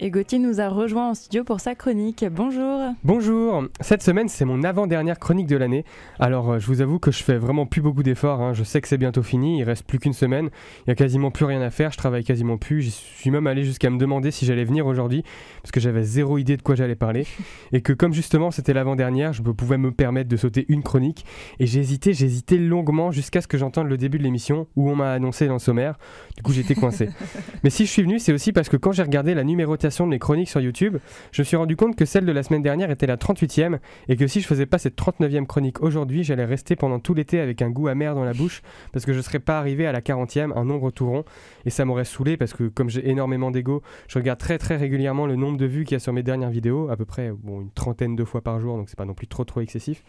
Et Gauthier nous a rejoint en studio pour sa chronique. Bonjour. Bonjour, cette semaine c'est mon avant-dernière chronique de l'année. Alors je vous avoue que je fais vraiment plus beaucoup d'efforts, hein. Je sais que c'est bientôt fini, il reste plus qu'une semaine, il y a quasiment plus rien à faire, je travaille quasiment plus, j'y suis même allé jusqu'à me demander si j'allais venir aujourd'hui, parce que j'avais zéro idée de quoi j'allais parler, et que comme justement c'était l'avant-dernière, je pouvais me permettre de sauter une chronique, et j'ai hésité longuement jusqu'à ce que j'entende le début de l'émission, où on m'a annoncé dans le sommaire, du coup j'étais coincé. Mais si je suis venu, c'est aussi parce que quand j'ai regardé la numérotation de mes chroniques sur YouTube, je me suis rendu compte que celle de la semaine dernière était la 38e et que si je faisais pas cette 39e chronique aujourd'hui, j'allais rester pendant tout l'été avec un goût amer dans la bouche parce que je serais pas arrivé à la 40e, un nombre tout rond, et ça m'aurait saoulé parce que comme j'ai énormément d'ego, je regarde très régulièrement le nombre de vues qu'il y a sur mes dernières vidéos, à peu près une trentaine de fois par jour, donc c'est pas non plus trop excessif.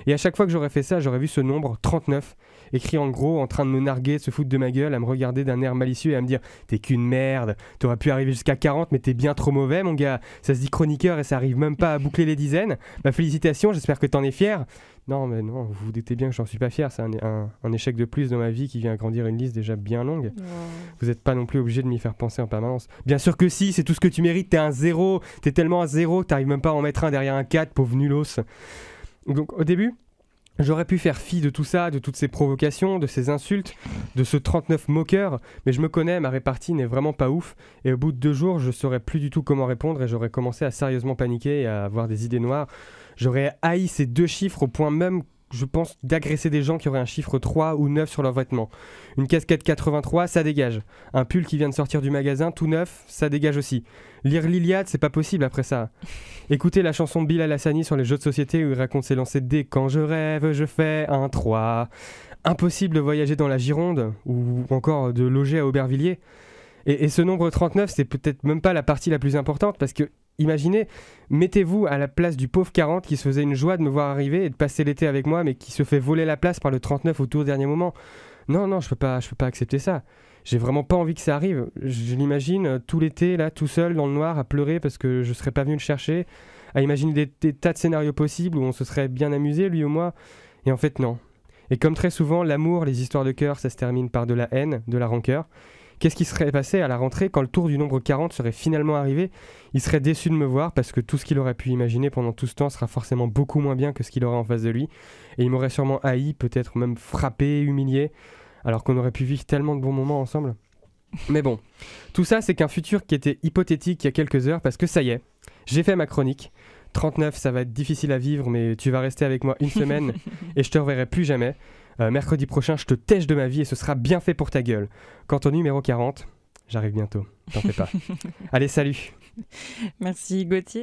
Et à chaque fois que j'aurais fait ça, j'aurais vu ce nombre 39 écrit en gros en train de me narguer, de se foutre de ma gueule, à me regarder d'un air malicieux et à me dire t'es qu'une merde, t'aurais pu arriver jusqu'à 40 mais t'es bien trop mauvais mon gars, ça se dit chroniqueur et ça arrive même pas à boucler les dizaines. Bah félicitations, j'espère que t'en es fier. Non mais non, vous vous doutez bien que j'en suis pas fier, c'est un échec de plus dans ma vie qui vient agrandir une liste déjà bien longue. Wow. Vous êtes pas non plus obligé de m'y faire penser en permanence. Bien sûr que si, c'est tout ce que tu mérites, t'es un zéro, t'es tellement un zéro que t'arrives même pas à en mettre un derrière un 4, pauvre nulos. Donc au début, j'aurais pu faire fi de tout ça, de toutes ces provocations, de ces insultes, de ce 39 moqueur, mais je me connais, ma répartie n'est vraiment pas ouf, et au bout de 2 jours, je saurais plus du tout comment répondre et j'aurais commencé à sérieusement paniquer et à avoir des idées noires. J'aurais haï ces 2 chiffres au point même, je pense, d'agresser des gens qui auraient un chiffre 3 ou 9 sur leurs vêtements. Une casquette 83, ça dégage. Un pull qui vient de sortir du magasin, tout neuf, ça dégage aussi. Lire l'Iliade, c'est pas possible après ça. Écoutez la chanson de Bilal Hassani sur les jeux de société où il raconte ses lancers de dés. Quand je rêve, je fais un 3. Impossible de voyager dans la Gironde ou encore de loger à Aubervilliers. Et ce nombre 39, c'est peut-être même pas la partie la plus importante parce que, imaginez, mettez-vous à la place du pauvre 40 qui se faisait une joie de me voir arriver et de passer l'été avec moi mais qui se fait voler la place par le 39 au tout dernier moment. Non, je peux pas accepter ça. J'ai vraiment pas envie que ça arrive. Je l'imagine tout l'été, là, tout seul, dans le noir, à pleurer parce que je serais pas venu le chercher, à imaginer des tas de scénarios possibles où on se serait bien amusé, lui ou moi. Et en fait, non. Et comme très souvent, l'amour, les histoires de cœur, ça se termine par de la haine, de la rancœur. Qu'est-ce qui serait passé à la rentrée quand le tour du nombre 40 serait finalement arrivé? Il serait déçu de me voir parce que tout ce qu'il aurait pu imaginer pendant tout ce temps sera forcément beaucoup moins bien que ce qu'il aurait en face de lui. Et il m'aurait sûrement haï, peut-être même frappé, humilié, alors qu'on aurait pu vivre tellement de bons moments ensemble. Mais bon, tout ça c'est qu'un futur qui était hypothétique il y a quelques heures parce que ça y est, j'ai fait ma chronique. 39, ça va être difficile à vivre, mais tu vas rester avec moi une semaine et je te reverrai plus jamais. Mercredi prochain, je te tèche de ma vie et ce sera bien fait pour ta gueule. Quant au numéro 40, j'arrive bientôt, t'en fais pas. Allez, salut. Merci Gauthier.